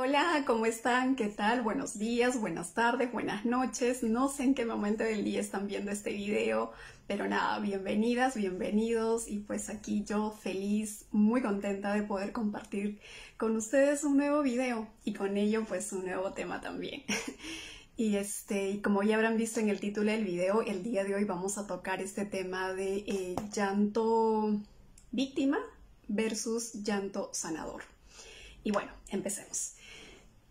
Hola, ¿cómo están? ¿Qué tal? Buenos días, buenas tardes, buenas noches. No sé en qué momento del día están viendo este video, pero nada, bienvenidas, bienvenidos. Y pues aquí yo feliz, muy contenta de poder compartir con ustedes un nuevo video y con ello pues un nuevo tema también. Y como ya habrán visto en el título del video, el día de hoy vamos a tocar este tema de llanto víctima versus llanto sanador. Y bueno, empecemos.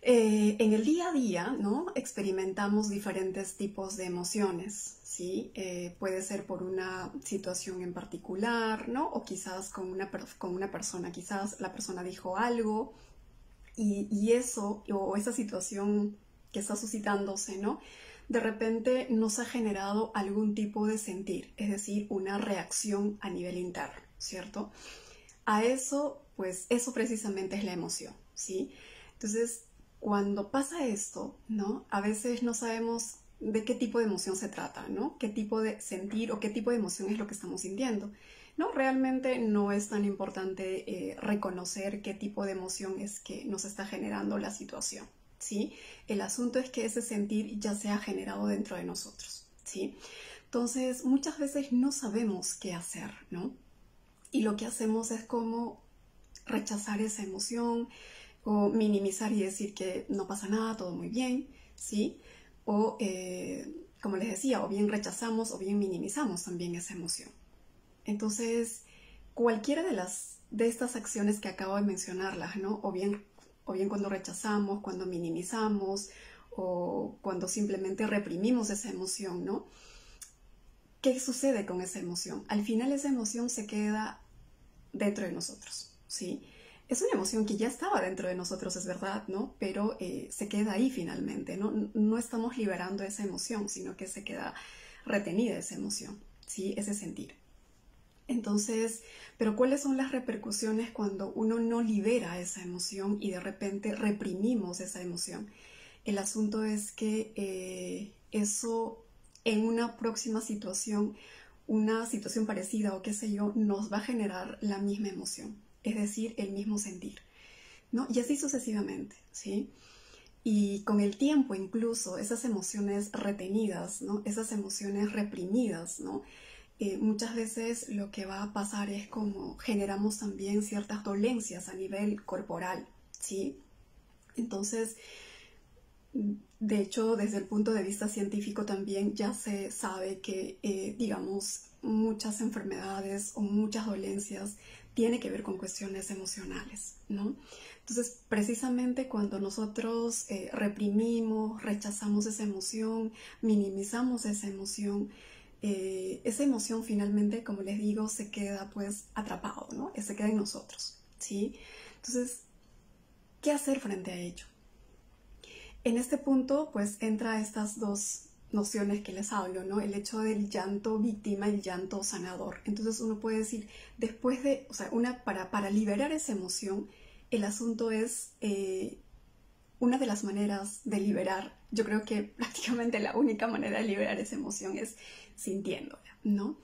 En el día a día, ¿no? Experimentamos diferentes tipos de emociones, ¿sí? Puede ser por una situación en particular, ¿no? O quizás con una persona, quizás la persona dijo algo y eso, o esa situación que está suscitándose, ¿no? De repente nos ha generado algún tipo de sentir, es decir, una reacción a nivel interno, ¿cierto? A eso, pues eso precisamente es la emoción, ¿sí? Entonces, cuando pasa esto, ¿no? A veces no sabemos de qué tipo de emoción se trata, ¿no? Qué tipo de sentir o qué tipo de emoción es lo que estamos sintiendo, ¿no? Realmente no es tan importante reconocer qué tipo de emoción es que nos está generando la situación, ¿sí? El asunto es que ese sentir ya se ha generado dentro de nosotros, ¿sí? Entonces, muchas veces no sabemos qué hacer, ¿no? Y lo que hacemos es como rechazar esa emoción o minimizar y decir que no pasa nada, todo muy bien, ¿sí? O, como les decía, o bien rechazamos o bien minimizamos también esa emoción. Entonces, cualquiera de estas acciones que acabo de mencionarlas, ¿no? O bien cuando rechazamos, cuando minimizamos o cuando simplemente reprimimos esa emoción, ¿no? ¿Qué sucede con esa emoción? Al final esa emoción se queda dentro de nosotros, ¿sí? Es una emoción que ya estaba dentro de nosotros, es verdad, ¿no? Pero se queda ahí finalmente, ¿no? No estamos liberando esa emoción, sino que se queda retenida esa emoción, ¿sí? Ese sentir. Entonces, pero ¿cuáles son las repercusiones cuando uno no libera esa emoción y de repente reprimimos esa emoción? El asunto es que eso en una próxima situación, una situación parecida o qué sé yo, nos va a generar la misma emoción, es decir, el mismo sentir, ¿no? Y así sucesivamente, ¿sí? Y con el tiempo incluso esas emociones retenidas, ¿no? Esas emociones reprimidas, ¿no? Muchas veces lo que va a pasar es como generamos también ciertas dolencias a nivel corporal, ¿sí? Entonces, de hecho, desde el punto de vista científico también ya se sabe que, digamos, muchas enfermedades o muchas dolencias tienen que ver con cuestiones emocionales, ¿no? Entonces, precisamente cuando nosotros reprimimos, rechazamos esa emoción, minimizamos esa emoción finalmente, como les digo, se queda pues atrapado, ¿no? Se queda en nosotros, ¿sí? Entonces, ¿qué hacer frente a ello? En este punto, pues, entra estas dos nociones que les hablo, ¿no? El hecho del llanto víctima y el llanto sanador. Entonces uno puede decir, después de, o sea, para liberar esa emoción, el asunto es, una de las maneras de liberar, yo creo que prácticamente la única manera de liberar esa emoción es sintiéndola, ¿no?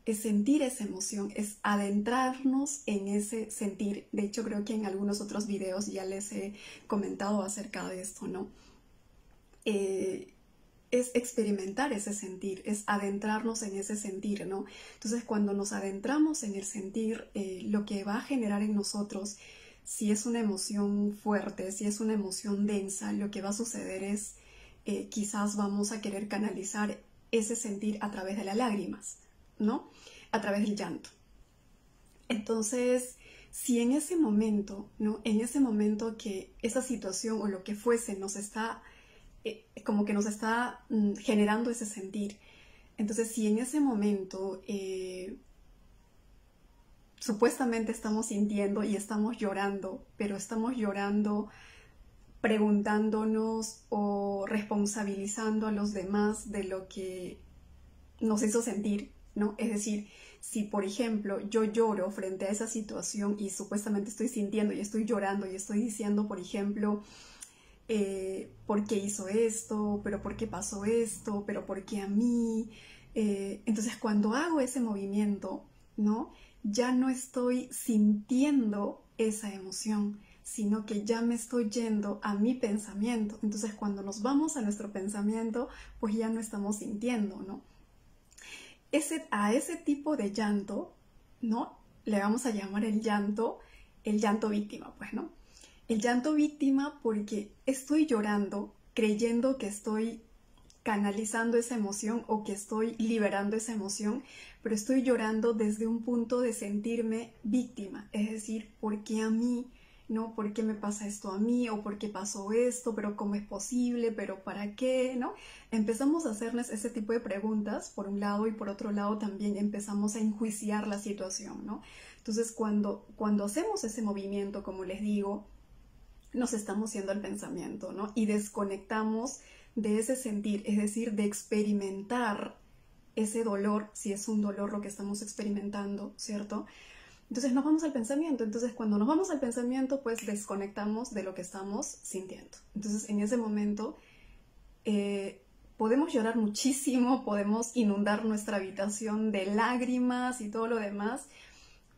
Es sentir esa emoción, es adentrarnos en ese sentir. De hecho, creo que en algunos otros videos ya les he comentado acerca de esto, ¿no? Es experimentar ese sentir, es adentrarnos en ese sentir, ¿no? Entonces, cuando nos adentramos en el sentir, lo que va a generar en nosotros, si es una emoción fuerte, si es una emoción densa, lo que va a suceder es, quizás vamos a querer canalizar ese sentir a través de las lágrimas, ¿no? A través del llanto. Entonces, si en ese momento, ¿no? En ese momento que esa situación o lo que fuese nos está como que nos está generando ese sentir. Entonces, si en ese momento supuestamente estamos sintiendo y estamos llorando, pero estamos llorando preguntándonos o responsabilizando a los demás de lo que nos hizo sentir, ¿no? Es decir, si por ejemplo yo lloro frente a esa situación y supuestamente estoy sintiendo y estoy llorando y estoy diciendo, por ejemplo, ¿por qué hizo esto? ¿Pero por qué pasó esto? ¿Pero por qué a mí? Entonces cuando hago ese movimiento, ¿no? Ya no estoy sintiendo esa emoción, sino que ya me estoy yendo a mi pensamiento. Entonces cuando nos vamos a nuestro pensamiento, pues ya no estamos sintiendo, ¿no? A ese tipo de llanto, ¿no? Le vamos a llamar el llanto víctima, pues, ¿no? El llanto víctima porque estoy llorando creyendo que estoy canalizando esa emoción o que estoy liberando esa emoción, pero estoy llorando desde un punto de sentirme víctima, es decir, ¿por qué a mí? ¿No? ¿Por qué me pasa esto a mí? ¿O por qué pasó esto? ¿Pero cómo es posible? ¿Pero para qué? ¿No? Empezamos a hacernos ese tipo de preguntas, por un lado, y por otro lado también empezamos a enjuiciar la situación, ¿no? Entonces, cuando hacemos ese movimiento, como les digo, nos estamos yendo al pensamiento, ¿no? Y desconectamos de ese sentir, es decir, de experimentar ese dolor, si es un dolor lo que estamos experimentando, ¿cierto? Entonces nos vamos al pensamiento. Entonces cuando nos vamos al pensamiento, pues desconectamos de lo que estamos sintiendo. Entonces en ese momento podemos llorar muchísimo, podemos inundar nuestra habitación de lágrimas y todo lo demás,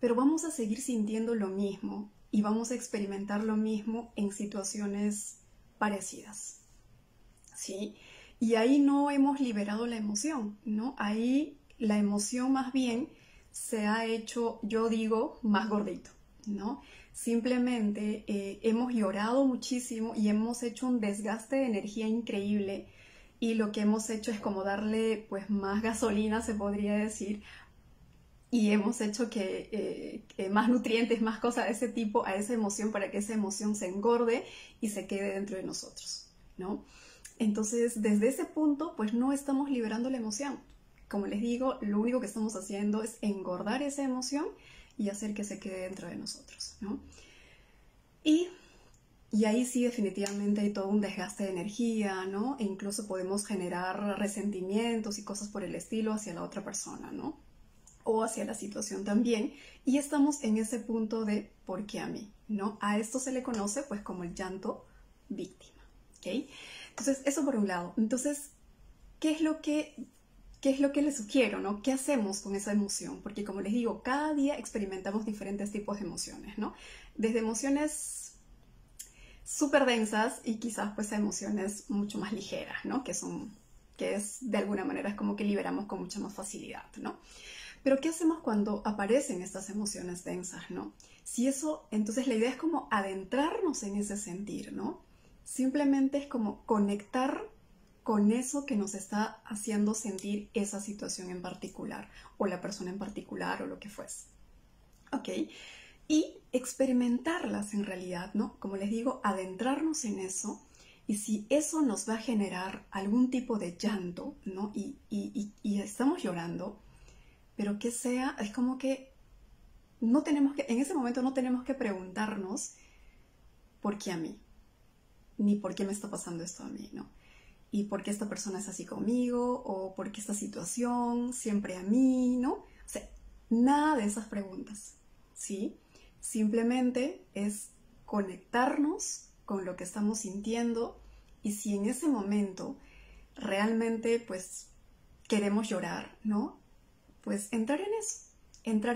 pero vamos a seguir sintiendo lo mismo y vamos a experimentar lo mismo en situaciones parecidas, ¿sí? Y ahí no hemos liberado la emoción, ¿no? Ahí la emoción más bien se ha hecho, yo digo, más gordito, ¿no? Simplemente hemos llorado muchísimo y hemos hecho un desgaste de energía increíble y lo que hemos hecho es como darle pues más gasolina, se podría decir, y hemos hecho que más nutrientes, más cosas de ese tipo a esa emoción para que esa emoción se engorde y se quede dentro de nosotros, ¿no? Entonces, desde ese punto, pues no estamos liberando la emoción. Como les digo, lo único que estamos haciendo es engordar esa emoción y hacer que se quede dentro de nosotros, ¿no? Y ahí sí definitivamente hay todo un desgaste de energía, ¿no? E incluso podemos generar resentimientos y cosas por el estilo hacia la otra persona, ¿no? O hacia la situación también. Y estamos en ese punto de ¿por qué a mí? ¿No? A esto se le conoce pues como el llanto víctima, ¿ok? Entonces, eso por un lado. Entonces, ¿qué es lo que les sugiero, ¿no? ¿Qué hacemos con esa emoción? Porque como les digo, cada día experimentamos diferentes tipos de emociones, ¿no? Desde emociones súper densas y quizás pues a emociones mucho más ligeras, ¿no? Que es de alguna manera es como que liberamos con mucha más facilidad, ¿no? Pero ¿qué hacemos cuando aparecen estas emociones densas, ¿no? Si eso, entonces la idea es como adentrarnos en ese sentir, ¿no? Simplemente es como conectar con eso que nos está haciendo sentir esa situación en particular, o la persona en particular, o lo que fuese. ¿Ok? Y experimentarlas en realidad, ¿no? Como les digo, adentrarnos en eso, y si eso nos va a generar algún tipo de llanto, ¿no? Y estamos llorando, pero que sea, es como que en ese momento no tenemos que preguntarnos ¿por qué a mí? Ni por qué me está pasando esto a mí, ¿no? Y por qué esta persona es así conmigo, o por qué esta situación siempre a mí, ¿no? O sea, nada de esas preguntas, ¿sí? Simplemente es conectarnos con lo que estamos sintiendo, y si en ese momento realmente pues queremos llorar, ¿no? Pues entrar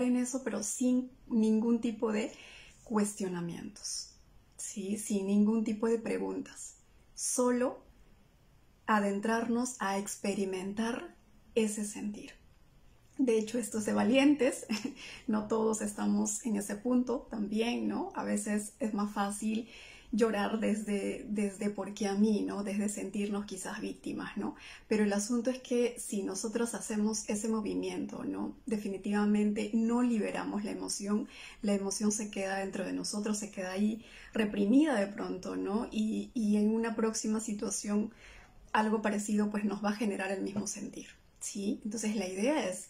en eso, pero sin ningún tipo de cuestionamientos, ¿sí? Sin ningún tipo de preguntas, solo adentrarnos a experimentar ese sentir. De hecho, esto es de valientes, no todos estamos en ese punto también, ¿no? A veces es más fácil llorar desde por qué a mí, ¿no? Desde sentirnos quizás víctimas, ¿no? Pero el asunto es que si nosotros hacemos ese movimiento, ¿no? Definitivamente no liberamos la emoción se queda dentro de nosotros, se queda ahí reprimida de pronto, ¿no? Y en una próxima situación algo parecido pues nos va a generar el mismo sentir, ¿sí? Entonces la idea es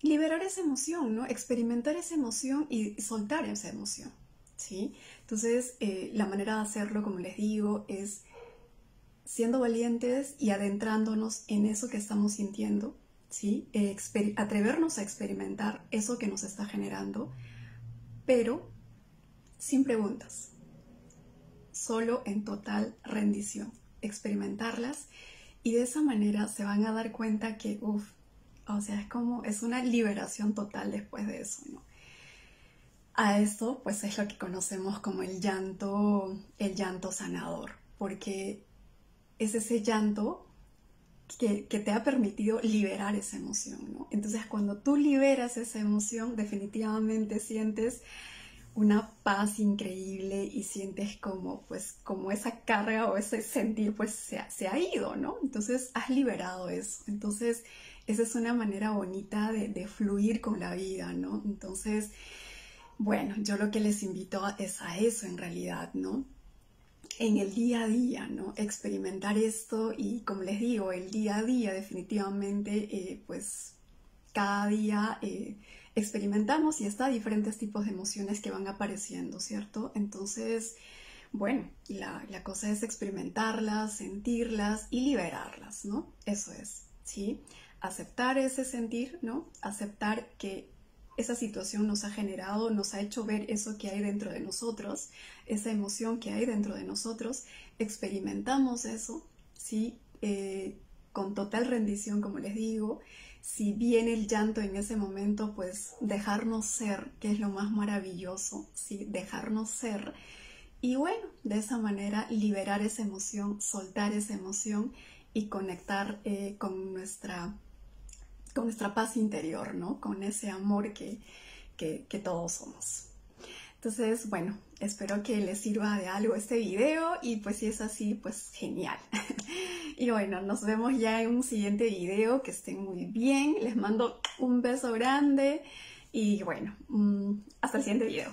liberar esa emoción, ¿no? Experimentar esa emoción y soltar esa emoción, ¿sí? Entonces la manera de hacerlo, como les digo, es siendo valientes y adentrándonos en eso que estamos sintiendo, ¿sí? Atrevernos a experimentar eso que nos está generando, pero sin preguntas, solo en total rendición, experimentarlas, y de esa manera se van a dar cuenta que, o sea, es una liberación total después de eso, ¿no? A esto pues es lo que conocemos como el llanto sanador, porque es ese llanto que te ha permitido liberar esa emoción, ¿no? Entonces cuando tú liberas esa emoción, definitivamente sientes una paz increíble y sientes como, pues, como esa carga o ese sentir, pues, se ha ido, ¿no? Entonces, has liberado eso. Entonces, esa es una manera bonita de fluir con la vida, ¿no? Entonces, bueno, yo lo que les invito es a eso en realidad, ¿no? En el día a día, ¿no? Experimentar esto y como les digo, el día a día definitivamente, pues cada día experimentamos y está diferentes tipos de emociones que van apareciendo, ¿cierto? Entonces, bueno, la cosa es experimentarlas, sentirlas y liberarlas, ¿no? Eso es, ¿sí? Aceptar ese sentir, ¿no? Aceptar que esa situación nos ha generado, nos ha hecho ver eso que hay dentro de nosotros, esa emoción que hay dentro de nosotros, experimentamos eso, ¿sí? Con total rendición, como les digo, si viene el llanto en ese momento, pues dejarnos ser, que es lo más maravilloso, ¿sí? Dejarnos ser. Y bueno, de esa manera liberar esa emoción, soltar esa emoción y conectar con nuestra paz interior, ¿no? Con ese amor que todos somos. Entonces, bueno, espero que les sirva de algo este video y pues si es así, pues genial. Y bueno, nos vemos ya en un siguiente video, que estén muy bien, les mando un beso grande y bueno, hasta el siguiente video.